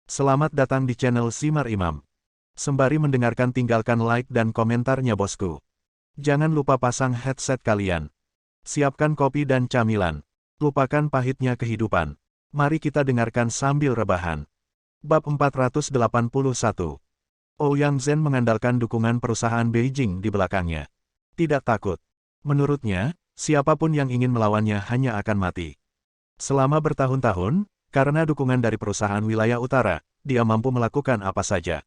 Selamat datang di channel Simar Imam. Sembari mendengarkan tinggalkan like dan komentarnya bosku. Jangan lupa pasang headset kalian. Siapkan kopi dan camilan. Lupakan pahitnya kehidupan. Mari kita dengarkan sambil rebahan. Bab 481. Ouyang Zhen mengandalkan dukungan perusahaan Beijing di belakangnya. Tidak takut. Menurutnya, siapapun yang ingin melawannya hanya akan mati. Selama bertahun-tahun, karena dukungan dari perusahaan wilayah utara, dia mampu melakukan apa saja.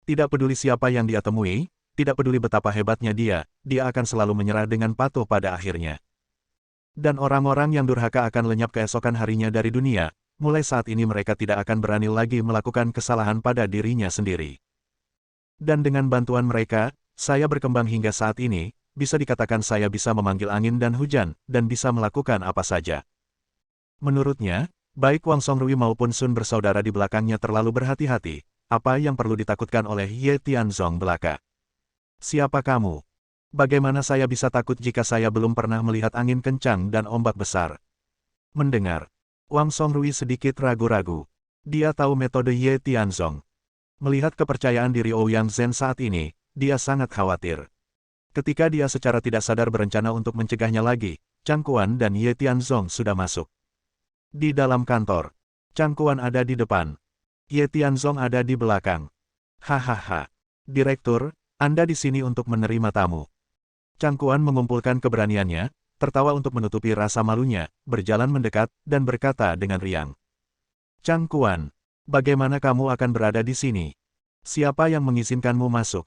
Tidak peduli siapa yang dia temui, tidak peduli betapa hebatnya dia akan selalu menyerah dengan patuh pada akhirnya. Dan orang-orang yang durhaka akan lenyap keesokan harinya dari dunia, mulai saat ini mereka tidak akan berani lagi melakukan kesalahan pada dirinya sendiri. Dan dengan bantuan mereka, saya berkembang hingga saat ini, bisa dikatakan saya bisa memanggil angin dan hujan, dan bisa melakukan apa saja. Menurutnya, baik Wang Songrui maupun Sun bersaudara di belakangnya terlalu berhati-hati, apa yang perlu ditakutkan oleh Ye Tianzong belaka. Siapa kamu? Bagaimana saya bisa takut jika saya belum pernah melihat angin kencang dan ombak besar? Mendengar, Wang Songrui sedikit ragu-ragu. Dia tahu metode Ye Tianzong. Melihat kepercayaan diri Ouyang Zhen saat ini, dia sangat khawatir. Ketika dia secara tidak sadar berencana untuk mencegahnya lagi, Chang Kuan dan Ye Tianzong sudah masuk. Di dalam kantor, Chang Kuan ada di depan. Ye Tianzong ada di belakang. Hahaha. Direktur, Anda di sini untuk menerima tamu. Chang Kuan mengumpulkan keberaniannya, tertawa untuk menutupi rasa malunya, berjalan mendekat, dan berkata dengan riang. Chang Kuan, bagaimana kamu akan berada di sini? Siapa yang mengizinkanmu masuk?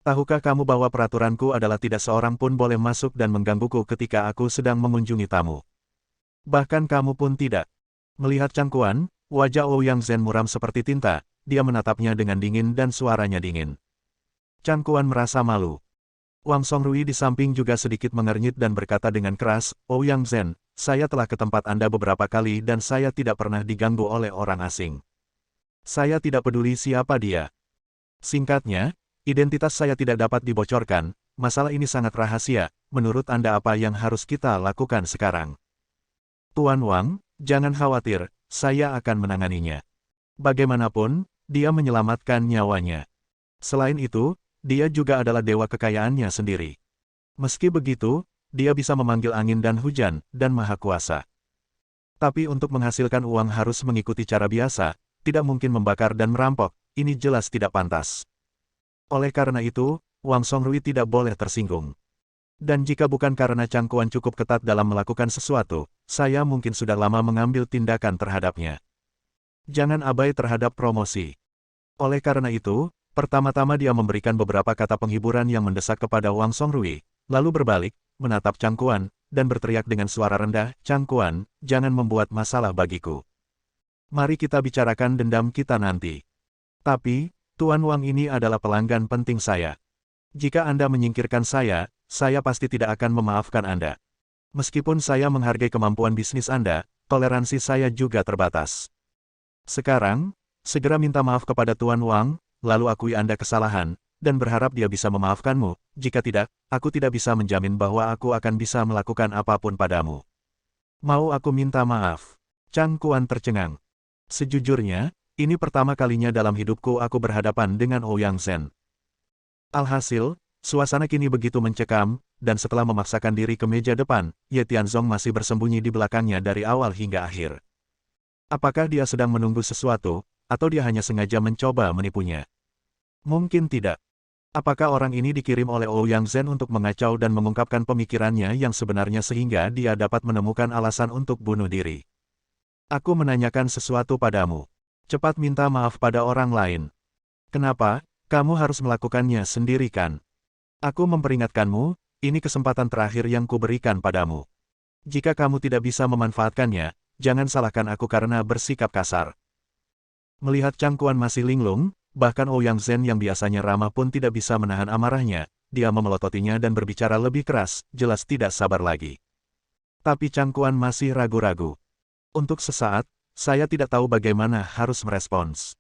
Tahukah kamu bahwa peraturanku adalah tidak seorang pun boleh masuk dan menggangguku ketika aku sedang mengunjungi tamu? Bahkan kamu pun tidak. Melihat Chang Kuan, wajah Ouyang Zhen muram seperti tinta, dia menatapnya dengan dingin dan suaranya dingin. Chang Kuan merasa malu. Wang Songrui di samping juga sedikit mengernyit dan berkata dengan keras, Ouyang Zhen, saya telah ke tempat Anda beberapa kali dan saya tidak pernah diganggu oleh orang asing. Saya tidak peduli siapa dia. Singkatnya, identitas saya tidak dapat dibocorkan, masalah ini sangat rahasia, menurut Anda apa yang harus kita lakukan sekarang? Tuan Wang, jangan khawatir, saya akan menanganinya. Bagaimanapun, dia menyelamatkan nyawanya. Selain itu, dia juga adalah dewa kekayaannya sendiri. Meski begitu, dia bisa memanggil angin dan hujan, dan maha kuasa. Tapi untuk menghasilkan uang harus mengikuti cara biasa, tidak mungkin membakar dan merampok, ini jelas tidak pantas. Oleh karena itu, Wang Songrui tidak boleh tersinggung. Dan jika bukan karena Chang Kuan cukup ketat dalam melakukan sesuatu, saya mungkin sudah lama mengambil tindakan terhadapnya. Jangan abai terhadap promosi. Oleh karena itu, pertama-tama dia memberikan beberapa kata penghiburan yang mendesak kepada Wang Songrui, lalu berbalik, menatap Chang Kuan, dan berteriak dengan suara rendah, Chang Kuan, jangan membuat masalah bagiku. Mari kita bicarakan dendam kita nanti. Tapi, Tuan Wang ini adalah pelanggan penting saya. Jika Anda menyingkirkan saya pasti tidak akan memaafkan Anda. Meskipun saya menghargai kemampuan bisnis Anda, toleransi saya juga terbatas. Sekarang, segera minta maaf kepada Tuan Wang, lalu akui Anda kesalahan, dan berharap dia bisa memaafkanmu. Jika tidak, aku tidak bisa menjamin bahwa aku akan bisa melakukan apapun padamu. Mau aku minta maaf? Chang Kuan tercengang. Sejujurnya, ini pertama kalinya dalam hidupku aku berhadapan dengan Ouyang Zhen. Alhasil, suasana kini begitu mencekam, dan setelah memaksakan diri ke meja depan, Ye Tianzong masih bersembunyi di belakangnya dari awal hingga akhir. Apakah dia sedang menunggu sesuatu, atau dia hanya sengaja mencoba menipunya? Mungkin tidak. Apakah orang ini dikirim oleh Ouyang Zhen untuk mengacau dan mengungkapkan pemikirannya yang sebenarnya sehingga dia dapat menemukan alasan untuk bunuh diri? Aku menanyakan sesuatu padamu. Cepat minta maaf pada orang lain. Kenapa? Kamu harus melakukannya sendiri kan? Aku memperingatkanmu, ini kesempatan terakhir yang kuberikan padamu. Jika kamu tidak bisa memanfaatkannya, jangan salahkan aku karena bersikap kasar. Melihat Chang Kuan masih linglung, bahkan Ouyang Zhen yang biasanya ramah pun tidak bisa menahan amarahnya, dia memelototinya dan berbicara lebih keras, jelas tidak sabar lagi. Tapi Chang Kuan masih ragu-ragu. Untuk sesaat, saya tidak tahu bagaimana harus merespons.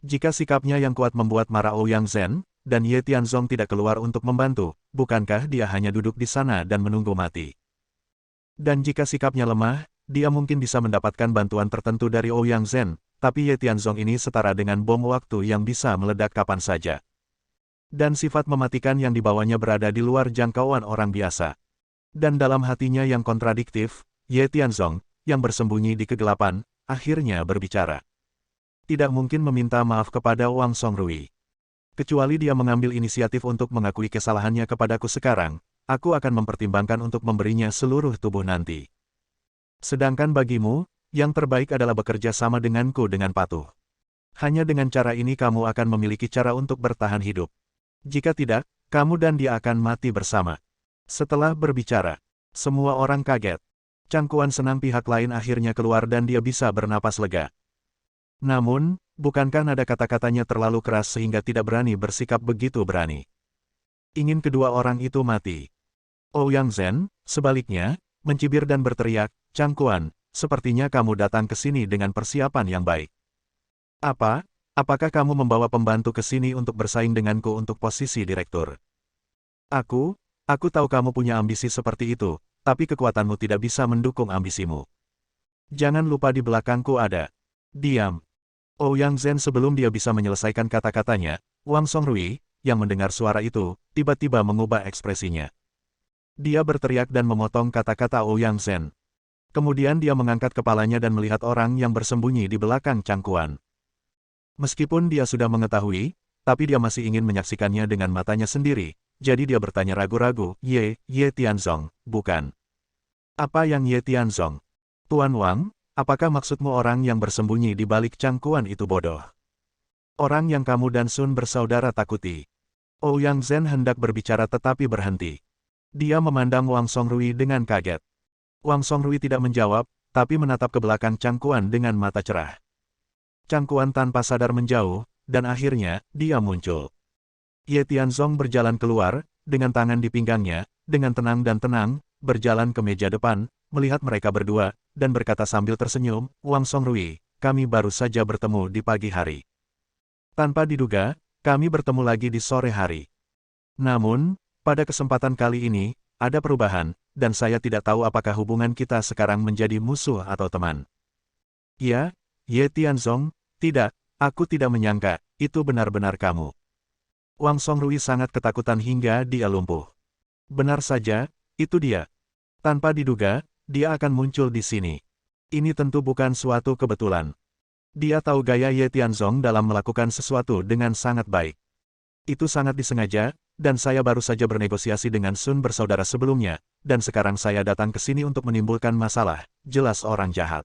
Jika sikapnya yang kuat membuat marah Ouyang Zhen, dan Ye Tianzong tidak keluar untuk membantu, bukankah dia hanya duduk di sana dan menunggu mati? Dan jika sikapnya lemah, dia mungkin bisa mendapatkan bantuan tertentu dari Ouyang Zhen, tapi Ye Tianzong ini setara dengan bom waktu yang bisa meledak kapan saja. Dan sifat mematikan yang dibawanya berada di luar jangkauan orang biasa. Dan dalam hatinya yang kontradiktif, Ye Tianzong, yang bersembunyi di kegelapan, akhirnya berbicara. Tidak mungkin meminta maaf kepada Wang Songrui. Kecuali dia mengambil inisiatif untuk mengakui kesalahannya kepadaku sekarang, aku akan mempertimbangkan untuk memberinya seluruh tubuh nanti. Sedangkan bagimu, yang terbaik adalah bekerja sama denganku dengan patuh. Hanya dengan cara ini kamu akan memiliki cara untuk bertahan hidup. Jika tidak, kamu dan dia akan mati bersama. Setelah berbicara, semua orang kaget. Cangkuan senang pihak lain akhirnya keluar dan dia bisa bernapas lega. Namun, bukankah nada kata-katanya terlalu keras sehingga tidak berani bersikap begitu berani? Ingin kedua orang itu mati. Ouyang Zhen, sebaliknya, mencibir dan berteriak, Cangkuan, sepertinya kamu datang ke sini dengan persiapan yang baik. Apa? Apakah kamu membawa pembantu ke sini untuk bersaing denganku untuk posisi direktur? Aku tahu kamu punya ambisi seperti itu, tapi kekuatanmu tidak bisa mendukung ambisimu. Jangan lupa di belakangku ada. Diam. Ouyang Zhen sebelum dia bisa menyelesaikan kata-katanya, Wang Songrui, yang mendengar suara itu, tiba-tiba mengubah ekspresinya. Dia berteriak dan memotong kata-kata Ouyang Zhen. Kemudian dia mengangkat kepalanya dan melihat orang yang bersembunyi di belakang Cangkuan. Meskipun dia sudah mengetahui, tapi dia masih ingin menyaksikannya dengan matanya sendiri, jadi dia bertanya ragu-ragu, Ye Tianzong, bukan? Apa yang Ye Tianzong? Tuan Wang, apakah maksudmu orang yang bersembunyi di balik Cangkuan itu bodoh? Orang yang kamu dan Sun bersaudara takuti. Ouyang Zhen hendak berbicara tetapi berhenti. Dia memandang Wang Songrui dengan kaget. Wang Songrui tidak menjawab, tapi menatap ke belakang Cangkuan dengan mata cerah. Cangkuan tanpa sadar menjauh, dan akhirnya, dia muncul. Ye Tianzong berjalan keluar, dengan tangan di pinggangnya, dengan tenang dan tenang, berjalan ke meja depan, melihat mereka berdua, dan berkata sambil tersenyum, Wang Songrui, kami baru saja bertemu di pagi hari. Tanpa diduga, kami bertemu lagi di sore hari. Namun, pada kesempatan kali ini, ada perubahan, dan saya tidak tahu apakah hubungan kita sekarang menjadi musuh atau teman. Ya, Ye Tianzong, tidak, aku tidak menyangka, itu benar-benar kamu. Wang Songrui sangat ketakutan hingga dia lumpuh. Benar saja, itu dia. Tanpa diduga, dia akan muncul di sini. Ini tentu bukan suatu kebetulan. Dia tahu gaya Ye Tianzong dalam melakukan sesuatu dengan sangat baik. Itu sangat disengaja, dan saya baru saja bernegosiasi dengan Sun bersaudara sebelumnya, dan sekarang saya datang ke sini untuk menimbulkan masalah, jelas orang jahat.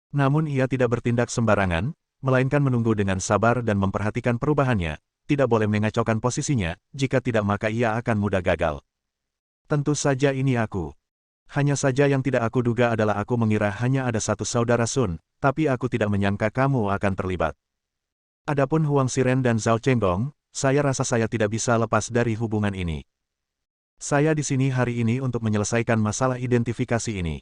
Namun ia tidak bertindak sembarangan, melainkan menunggu dengan sabar dan memperhatikan perubahannya, tidak boleh mengacaukan posisinya, jika tidak maka ia akan mudah gagal. Tentu saja ini aku. Hanya saja yang tidak aku duga adalah aku mengira hanya ada satu saudara Sun, tapi aku tidak menyangka kamu akan terlibat. Adapun Huang Xiren dan Zhao Chenggong, saya rasa saya tidak bisa lepas dari hubungan ini. Saya di sini hari ini untuk menyelesaikan masalah identifikasi ini.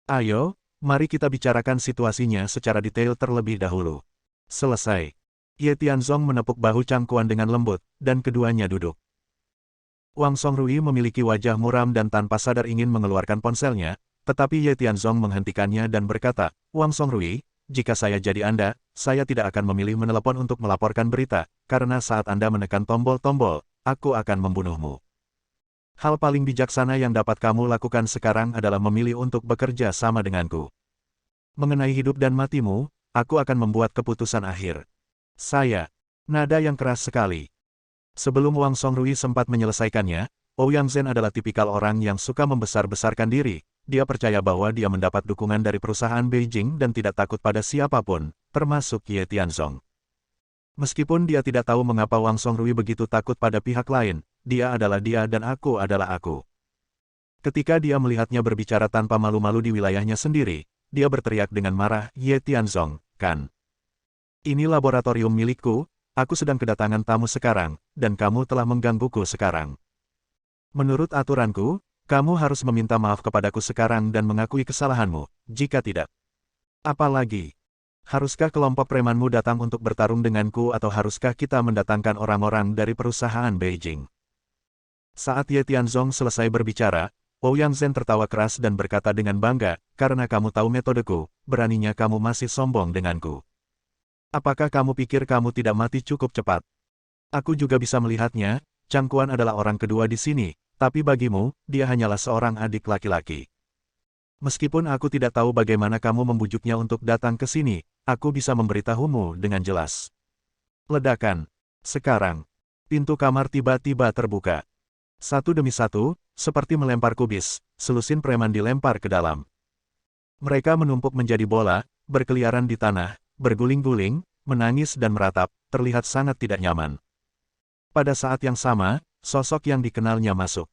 Ayo, mari kita bicarakan situasinya secara detail terlebih dahulu. Selesai. Ye Tianzong menepuk bahu Cangkuan dengan lembut, dan keduanya duduk. Wang Songrui memiliki wajah muram dan tanpa sadar ingin mengeluarkan ponselnya, tetapi Ye Tianzong menghentikannya dan berkata, Wang Songrui, jika saya jadi Anda, saya tidak akan memilih menelepon untuk melaporkan berita, karena saat Anda menekan tombol-tombol, aku akan membunuhmu. Hal paling bijaksana yang dapat kamu lakukan sekarang adalah memilih untuk bekerja sama denganku. Mengenai hidup dan matimu, aku akan membuat keputusan akhir. Saya. Nada yang keras sekali. Sebelum Wang Songrui sempat menyelesaikannya, Ouyang Zhen adalah tipikal orang yang suka membesar-besarkan diri. Dia percaya bahwa dia mendapat dukungan dari perusahaan Beijing dan tidak takut pada siapapun, termasuk Ye Tianzong. Meskipun dia tidak tahu mengapa Wang Songrui begitu takut pada pihak lain, dia adalah dia dan aku adalah aku. Ketika dia melihatnya berbicara tanpa malu-malu di wilayahnya sendiri, dia berteriak dengan marah, Ye Tianzong, kan? Ini laboratorium milikku, aku sedang kedatangan tamu sekarang, dan kamu telah menggangguku sekarang. Menurut aturanku, kamu harus meminta maaf kepadaku sekarang dan mengakui kesalahanmu, jika tidak. Apalagi, haruskah kelompok premanmu datang untuk bertarung denganku atau haruskah kita mendatangkan orang-orang dari perusahaan Beijing? Saat Ye Tianzong selesai berbicara, Ouyang Zhen tertawa keras dan berkata dengan bangga, karena kamu tahu metodeku, beraninya kamu masih sombong denganku. Apakah kamu pikir kamu tidak mati cukup cepat? Aku juga bisa melihatnya, Chang Kuan adalah orang kedua di sini, tapi bagimu, dia hanyalah seorang adik laki-laki. Meskipun aku tidak tahu bagaimana kamu membujuknya untuk datang ke sini, aku bisa memberitahumu dengan jelas. Ledakan. Sekarang, pintu kamar tiba-tiba terbuka. Satu demi satu, seperti melempar kubis, selusin preman dilempar ke dalam. Mereka menumpuk menjadi bola, berkeliaran di tanah, berguling-guling, menangis dan meratap, terlihat sangat tidak nyaman. Pada saat yang sama, sosok yang dikenalnya masuk.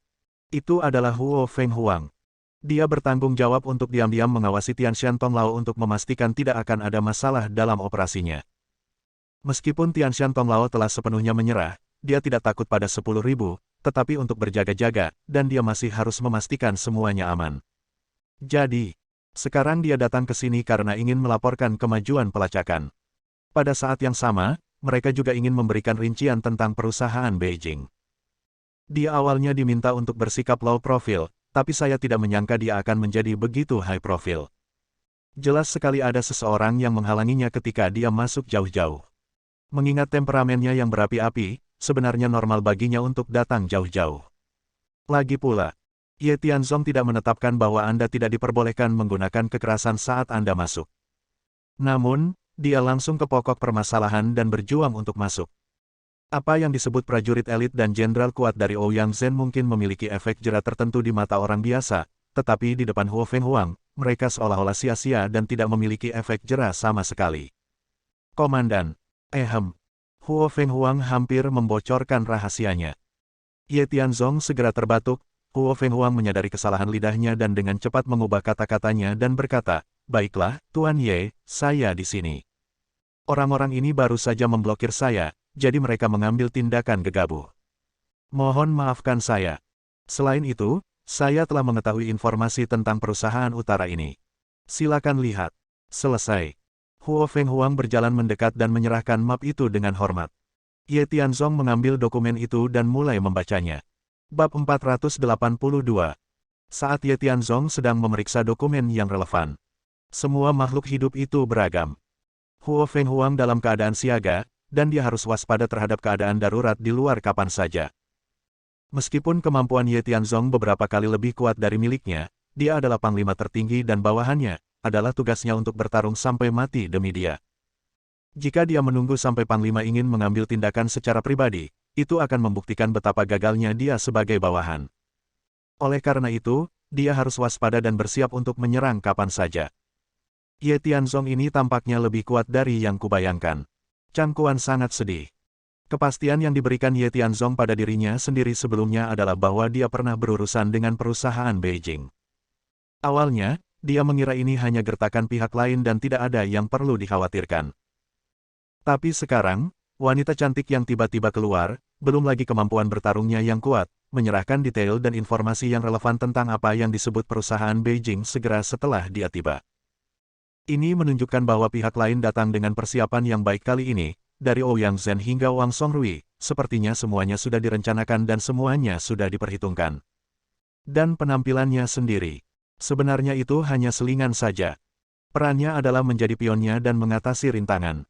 Itu adalah Huo Feng Huang. Dia bertanggung jawab untuk diam-diam mengawasi Tianshan Tonglao untuk memastikan tidak akan ada masalah dalam operasinya. Meskipun Tianshan Tonglao telah sepenuhnya menyerah, dia tidak takut pada 10.000, tetapi untuk berjaga-jaga, dan dia masih harus memastikan semuanya aman. Jadi, sekarang dia datang ke sini karena ingin melaporkan kemajuan pelacakan. Pada saat yang sama, mereka juga ingin memberikan rincian tentang perusahaan Beijing. Dia awalnya diminta untuk bersikap low profile, tapi saya tidak menyangka dia akan menjadi begitu high profile. Jelas sekali ada seseorang yang menghalanginya ketika dia masuk jauh-jauh. Mengingat temperamennya yang berapi-api, sebenarnya normal baginya untuk datang jauh-jauh. Lagi pula, Ye Tianzong tidak menetapkan bahwa Anda tidak diperbolehkan menggunakan kekerasan saat Anda masuk. Namun, dia langsung ke pokok permasalahan dan berjuang untuk masuk. Apa yang disebut prajurit elit dan jenderal kuat dari Ouyang Zhen mungkin memiliki efek jera tertentu di mata orang biasa, tetapi di depan Huo Feng Huang, mereka seolah-olah sia-sia dan tidak memiliki efek jera sama sekali. Komandan. Huo Feng Huang hampir membocorkan rahasianya. Ye Tianzong segera terbatuk, Huo Feng Huang menyadari kesalahan lidahnya dan dengan cepat mengubah kata-katanya dan berkata, "Baiklah, Tuan Ye, saya di sini. Orang-orang ini baru saja memblokir saya, jadi mereka mengambil tindakan gegabah. Mohon maafkan saya. Selain itu, saya telah mengetahui informasi tentang perusahaan utara ini. Silakan lihat." Selesai. Huo Feng Huang berjalan mendekat dan menyerahkan map itu dengan hormat. Ye Tianzong mengambil dokumen itu dan mulai membacanya. Bab 482. Saat Ye Tianzong sedang memeriksa dokumen yang relevan. Semua makhluk hidup itu beragam. Huo Feng Huang dalam keadaan siaga, dan dia harus waspada terhadap keadaan darurat di luar kapan saja. Meskipun kemampuan Ye Tianzong beberapa kali lebih kuat dari miliknya, dia adalah panglima tertinggi dan bawahannya adalah tugasnya untuk bertarung sampai mati demi dia. Jika dia menunggu sampai panglima ingin mengambil tindakan secara pribadi, itu akan membuktikan betapa gagalnya dia sebagai bawahan. Oleh karena itu, dia harus waspada dan bersiap untuk menyerang kapan saja. Ye Tianzong ini tampaknya lebih kuat dari yang kubayangkan. Chang Kuan sangat sedih. Kepastian yang diberikan Ye Tianzong pada dirinya sendiri sebelumnya adalah bahwa dia pernah berurusan dengan perusahaan Beijing. Awalnya, dia mengira ini hanya gertakan pihak lain dan tidak ada yang perlu dikhawatirkan. Tapi sekarang, wanita cantik yang tiba-tiba keluar, belum lagi kemampuan bertarungnya yang kuat, menyerahkan detail dan informasi yang relevan tentang apa yang disebut perusahaan Beijing segera setelah dia tiba. Ini menunjukkan bahwa pihak lain datang dengan persiapan yang baik kali ini, dari Ouyang Zhen hingga Wang Songrui, sepertinya semuanya sudah direncanakan dan semuanya sudah diperhitungkan. Dan penampilannya sendiri. Sebenarnya itu hanya selingan saja. Perannya adalah menjadi pionnya dan mengatasi rintangan.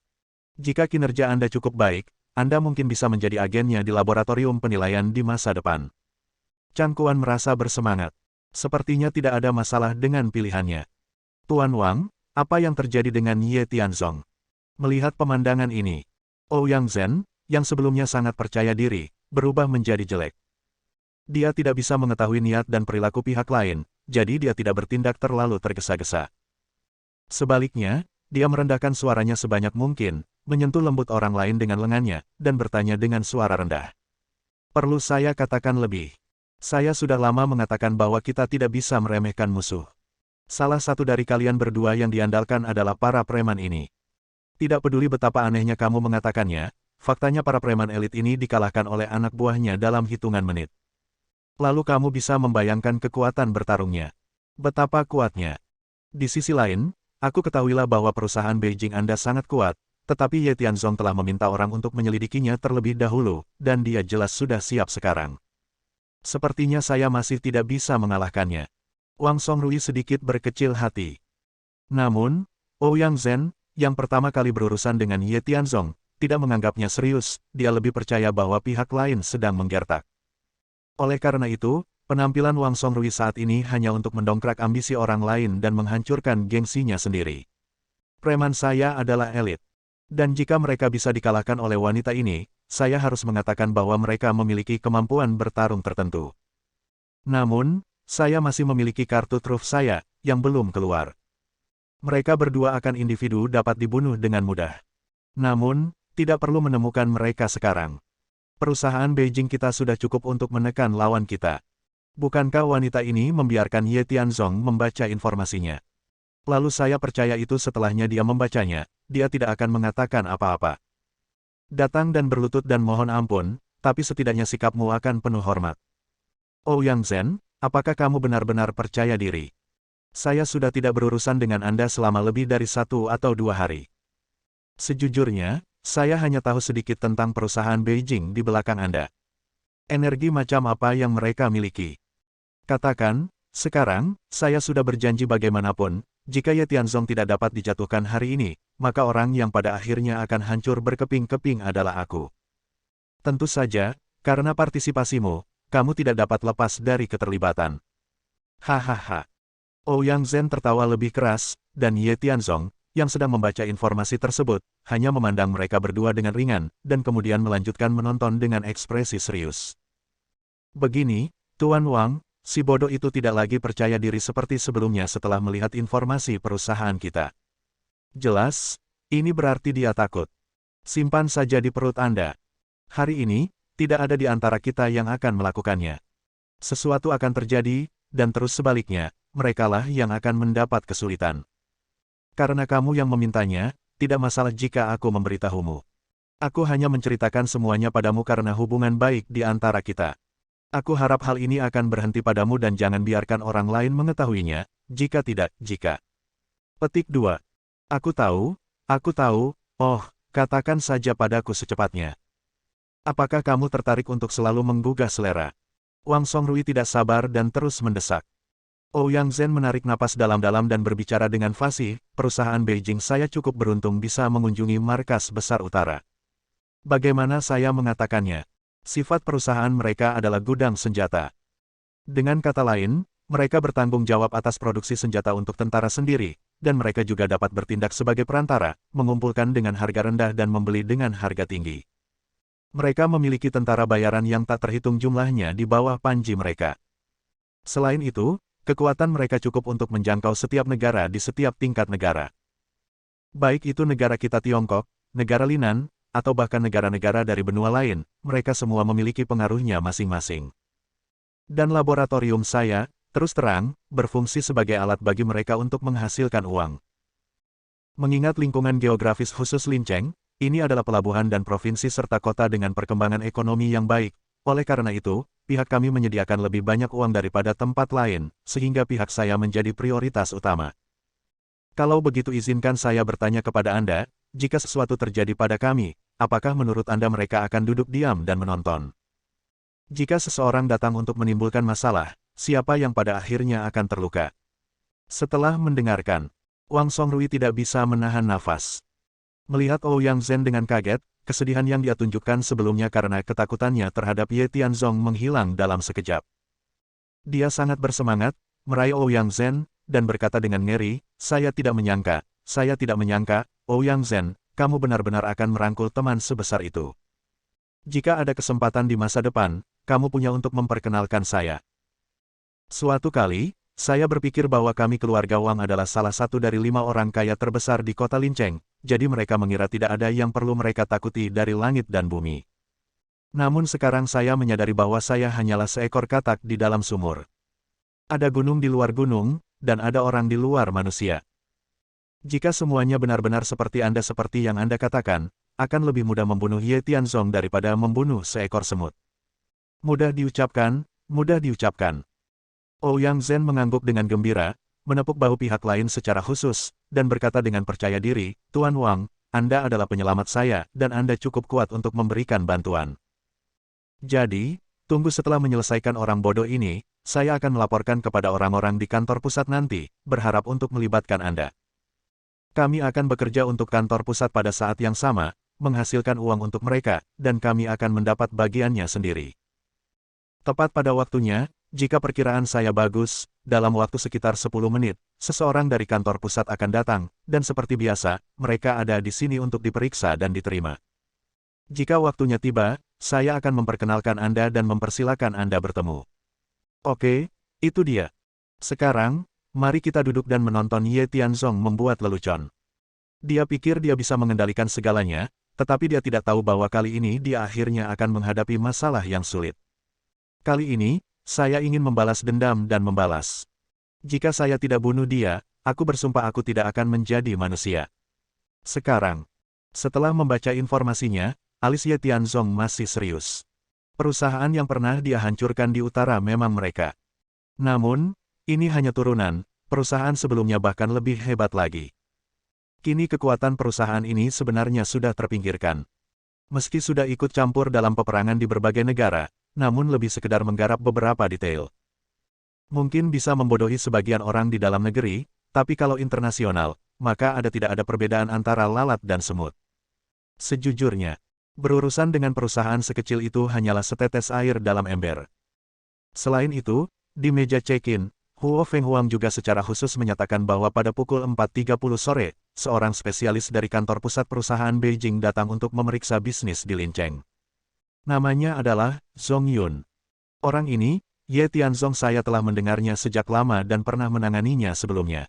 Jika kinerja Anda cukup baik, Anda mungkin bisa menjadi agennya di laboratorium penilaian di masa depan. Chang Kuan merasa bersemangat. Sepertinya tidak ada masalah dengan pilihannya. Tuan Wang, apa yang terjadi dengan Ye Tianzong? Melihat pemandangan ini, Ouyang Zhen, yang sebelumnya sangat percaya diri, berubah menjadi jelek. Dia tidak bisa mengetahui niat dan perilaku pihak lain, jadi dia tidak bertindak terlalu tergesa-gesa. Sebaliknya, dia merendahkan suaranya sebanyak mungkin, menyentuh lembut orang lain dengan lengannya, dan bertanya dengan suara rendah. "Perlu saya katakan lebih? Saya sudah lama mengatakan bahwa kita tidak bisa meremehkan musuh. Salah satu dari kalian berdua yang diandalkan adalah para preman ini. Tidak peduli betapa anehnya kamu mengatakannya, faktanya para preman elit ini dikalahkan oleh anak buahnya dalam hitungan menit. Lalu kamu bisa membayangkan kekuatan bertarungnya. Betapa kuatnya. Di sisi lain, aku ketahuilah bahwa perusahaan Beijing Anda sangat kuat, tetapi Ye Tianzong telah meminta orang untuk menyelidikinya terlebih dahulu, dan dia jelas sudah siap sekarang. Sepertinya saya masih tidak bisa mengalahkannya." Wang Songrui sedikit berkecil hati. Namun, Ouyang Zhen, yang pertama kali berurusan dengan Ye Tianzong, tidak menganggapnya serius, dia lebih percaya bahwa pihak lain sedang menggertak. Oleh karena itu, penampilan Wang Songrui saat ini hanya untuk mendongkrak ambisi orang lain dan menghancurkan gengsinya sendiri. Preman saya adalah elit. Dan jika mereka bisa dikalahkan oleh wanita ini, saya harus mengatakan bahwa mereka memiliki kemampuan bertarung tertentu. Namun, saya masih memiliki kartu truf saya, yang belum keluar. Mereka berdua akan individu dapat dibunuh dengan mudah. Namun, tidak perlu menemukan mereka sekarang. Perusahaan Beijing kita sudah cukup untuk menekan lawan kita. Bukankah wanita ini membiarkan Ye Tianzong membaca informasinya? Lalu saya percaya itu setelahnya dia membacanya, dia tidak akan mengatakan apa-apa. Datang dan berlutut dan mohon ampun, tapi setidaknya sikapmu akan penuh hormat. Ouyang Zhen, apakah kamu benar-benar percaya diri? Saya sudah tidak berurusan dengan Anda selama lebih dari 1 atau 2 hari. Sejujurnya, saya hanya tahu sedikit tentang perusahaan Beijing di belakang Anda. Energi macam apa yang mereka miliki? Katakan, sekarang, saya sudah berjanji bagaimanapun, jika Ye Tianzong tidak dapat dijatuhkan hari ini, maka orang yang pada akhirnya akan hancur berkeping-keping adalah aku. Tentu saja, karena partisipasimu, kamu tidak dapat lepas dari keterlibatan. Hahaha. Ouyang Zhen tertawa lebih keras, dan Ye Tianzong, yang sedang membaca informasi tersebut, hanya memandang mereka berdua dengan ringan, dan kemudian melanjutkan menonton dengan ekspresi serius. Begini, Tuan Wang, si bodoh itu tidak lagi percaya diri seperti sebelumnya setelah melihat informasi perusahaan kita. Jelas, ini berarti dia takut. Simpan saja di perut Anda. Hari ini, tidak ada di antara kita yang akan melakukannya. Sesuatu akan terjadi, dan terus sebaliknya, merekalah yang akan mendapat kesulitan. Karena kamu yang memintanya, tidak masalah jika aku memberitahumu. Aku hanya menceritakan semuanya padamu karena hubungan baik di antara kita. Aku harap hal ini akan berhenti padamu dan jangan biarkan orang lain mengetahuinya, jika tidak, jika. Petik 2. Aku tahu, oh, katakan saja padaku secepatnya. Apakah kamu tertarik untuk selalu menggugah selera? Wang Songrui tidak sabar dan terus mendesak. Ouyang Zhen menarik napas dalam-dalam dan berbicara dengan fasih, perusahaan Beijing saya cukup beruntung bisa mengunjungi markas besar utara. Bagaimana saya mengatakannya? Sifat perusahaan mereka adalah gudang senjata. Dengan kata lain, mereka bertanggung jawab atas produksi senjata untuk tentara sendiri, dan mereka juga dapat bertindak sebagai perantara, mengumpulkan dengan harga rendah dan membeli dengan harga tinggi. Mereka memiliki tentara bayaran yang tak terhitung jumlahnya di bawah panji mereka. Selain itu, kekuatan mereka cukup untuk menjangkau setiap negara di setiap tingkat negara. Baik itu negara kita Tiongkok, negara Linan, atau bahkan negara-negara dari benua lain, mereka semua memiliki pengaruhnya masing-masing. Dan laboratorium saya, terus terang, berfungsi sebagai alat bagi mereka untuk menghasilkan uang. Mengingat lingkungan geografis khusus Lincheng, ini adalah pelabuhan dan provinsi serta kota dengan perkembangan ekonomi yang baik. Oleh karena itu, pihak kami menyediakan lebih banyak uang daripada tempat lain, sehingga pihak saya menjadi prioritas utama. Kalau begitu izinkan saya bertanya kepada Anda, jika sesuatu terjadi pada kami, apakah menurut Anda mereka akan duduk diam dan menonton? Jika seseorang datang untuk menimbulkan masalah, siapa yang pada akhirnya akan terluka? Setelah mendengarkan, Wang Songrui tidak bisa menahan nafas. Melihat Ouyang Zhen dengan kaget, kesedihan yang dia tunjukkan sebelumnya karena ketakutannya terhadap Ye Tianzong menghilang dalam sekejap. Dia sangat bersemangat, meraih Ouyang Zhen, dan berkata dengan ngeri, saya tidak menyangka, Ouyang Zhen, kamu benar-benar akan merangkul teman sebesar itu. Jika ada kesempatan di masa depan, kamu punya untuk memperkenalkan saya. Suatu kali, saya berpikir bahwa kami keluarga Wang adalah salah satu dari 5 orang kaya terbesar di kota Lincheng, jadi mereka mengira tidak ada yang perlu mereka takuti dari langit dan bumi. Namun sekarang saya menyadari bahwa saya hanyalah seekor katak di dalam sumur. Ada gunung di luar gunung, dan ada orang di luar manusia. Jika semuanya benar-benar seperti yang Anda katakan, akan lebih mudah membunuh Ye Tianzong daripada membunuh seekor semut. Mudah diucapkan, mudah diucapkan. Ouyang Zhen mengangguk dengan gembira, menepuk bahu pihak lain secara khusus, dan berkata dengan percaya diri, Tuan Wang, Anda adalah penyelamat saya, dan Anda cukup kuat untuk memberikan bantuan. Jadi, tunggu setelah menyelesaikan orang bodoh ini, saya akan melaporkan kepada orang-orang di kantor pusat nanti, berharap untuk melibatkan Anda. Kami akan bekerja untuk kantor pusat pada saat yang sama, menghasilkan uang untuk mereka, dan kami akan mendapat bagiannya sendiri. Tepat pada waktunya, jika perkiraan saya bagus, dalam waktu sekitar 10 menit, seseorang dari kantor pusat akan datang, dan seperti biasa, mereka ada di sini untuk diperiksa dan diterima. Jika waktunya tiba, saya akan memperkenalkan Anda dan mempersilakan Anda bertemu. Oke, itu dia. Sekarang, mari kita duduk dan menonton Ye Tianzong membuat lelucon. Dia pikir dia bisa mengendalikan segalanya, tetapi dia tidak tahu bahwa kali ini dia akhirnya akan menghadapi masalah yang sulit. Kali ini, saya ingin membalas dendam dan membalas. Jika saya tidak bunuh dia, aku bersumpah aku tidak akan menjadi manusia. Sekarang, setelah membaca informasinya, alis Ye Tianzong masih serius. Perusahaan yang pernah dia hancurkan di utara memang mereka. Namun, ini hanya turunan, perusahaan sebelumnya bahkan lebih hebat lagi. Kini kekuatan perusahaan ini sebenarnya sudah terpinggirkan. Meski sudah ikut campur dalam peperangan di berbagai negara, namun lebih sekedar menggarap beberapa detail. Mungkin bisa membodohi sebagian orang di dalam negeri, tapi kalau internasional, maka tidak ada perbedaan antara lalat dan semut. Sejujurnya, berurusan dengan perusahaan sekecil itu hanyalah setetes air dalam ember. Selain itu, di meja check-in, Huo Fenghuang juga secara khusus menyatakan bahwa pada pukul 4.30 sore, seorang spesialis dari kantor pusat perusahaan Beijing datang untuk memeriksa bisnis di Lincheng. Namanya adalah Zhong Yun. Orang ini, Ye Tianzong saya telah mendengarnya sejak lama dan pernah menanganinya sebelumnya.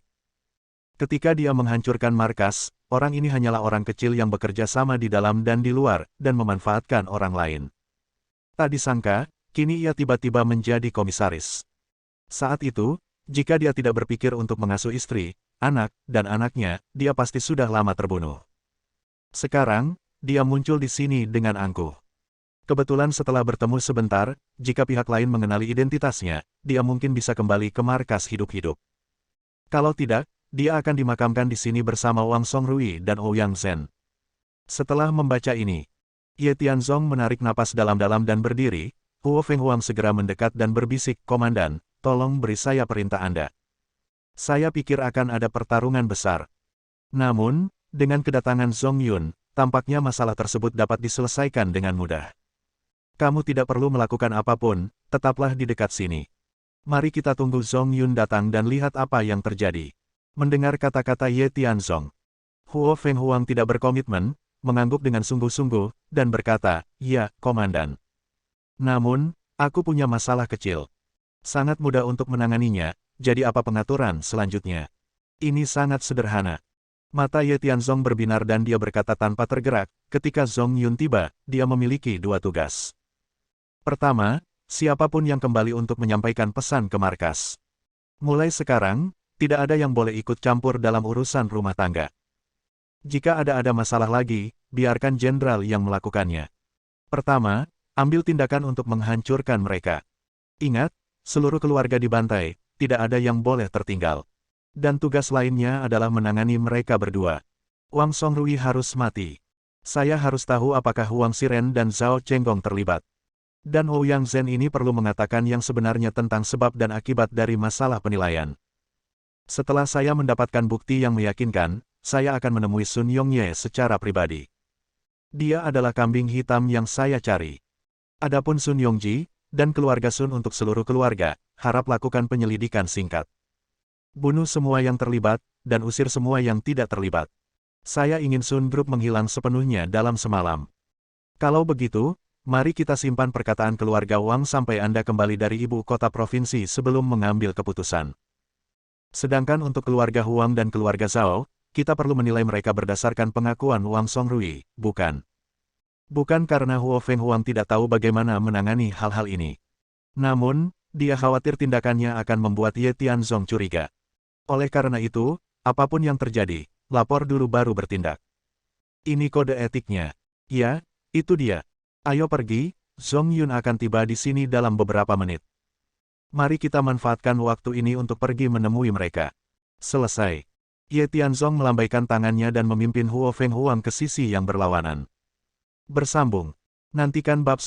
Ketika dia menghancurkan markas, orang ini hanyalah orang kecil yang bekerja sama di dalam dan di luar, dan memanfaatkan orang lain. Tak disangka, kini ia tiba-tiba menjadi komisaris. Saat itu, jika dia tidak berpikir untuk mengasuh istri, anak, dan anaknya, dia pasti sudah lama terbunuh. Sekarang, dia muncul di sini dengan angkuh. Kebetulan setelah bertemu sebentar, jika pihak lain mengenali identitasnya, dia mungkin bisa kembali ke markas hidup-hidup. Kalau tidak, dia akan dimakamkan di sini bersama Wang Songrui dan Ouyang Zhen. Setelah membaca ini, Ye Tianzong menarik napas dalam-dalam dan berdiri. Huo Fenghuang segera mendekat dan berbisik, "Komandan, tolong beri saya perintah Anda. Saya pikir akan ada pertarungan besar." Namun, dengan kedatangan Zhong Yun, tampaknya masalah tersebut dapat diselesaikan dengan mudah. "Kamu tidak perlu melakukan apapun, tetaplah di dekat sini. Mari kita tunggu Zhong Yun datang dan lihat apa yang terjadi." Mendengar kata-kata Ye Tianzong, Huo Fenghuang tidak berkomitmen, mengangguk dengan sungguh-sungguh, dan berkata, "Ya, Komandan. Namun, aku punya masalah kecil. Sangat mudah untuk menanganinya, jadi apa pengaturan selanjutnya?" "Ini sangat sederhana." Mata Ye Tianzong berbinar dan dia berkata tanpa tergerak, "Ketika Zhong Yun tiba, dia memiliki dua tugas. Pertama, siapapun yang kembali untuk menyampaikan pesan ke markas. Mulai sekarang, tidak ada yang boleh ikut campur dalam urusan rumah tangga. Jika ada masalah lagi, biarkan jenderal yang melakukannya. Pertama, ambil tindakan untuk menghancurkan mereka. Ingat, seluruh keluarga dibantai, tidak ada yang boleh tertinggal. Dan tugas lainnya adalah menangani mereka berdua. Wang Songrui harus mati. Saya harus tahu apakah Huang Xiren dan Zhao Chenggong terlibat. Dan Ouyang Zhen ini perlu mengatakan yang sebenarnya tentang sebab dan akibat dari masalah penilaian. Setelah saya mendapatkan bukti yang meyakinkan, saya akan menemui Sun Yongye secara pribadi. Dia adalah kambing hitam yang saya cari. Adapun Sun Yongji, dan keluarga Sun untuk seluruh keluarga, harap lakukan penyelidikan singkat. Bunuh semua yang terlibat, dan usir semua yang tidak terlibat. Saya ingin Sun Group menghilang sepenuhnya dalam semalam. Kalau begitu, mari kita simpan perkataan keluarga Wang sampai Anda kembali dari ibu kota provinsi sebelum mengambil keputusan. Sedangkan untuk keluarga Huang dan keluarga Zhao, kita perlu menilai mereka berdasarkan pengakuan Wang Songrui, bukan karena Huo Fenghuang tidak tahu bagaimana menangani hal-hal ini. Namun, dia khawatir tindakannya akan membuat Ye Tianzong curiga. Oleh karena itu, apapun yang terjadi, lapor dulu baru bertindak. Ini kode etiknya. Ya, itu dia. Ayo pergi, Zhong Yun akan tiba di sini dalam beberapa menit. Mari kita manfaatkan waktu ini untuk pergi menemui mereka. Selesai. Ye Tianzong melambaikan tangannya dan memimpin Huo Fenghuang ke sisi yang berlawanan. Bersambung. Nantikan bab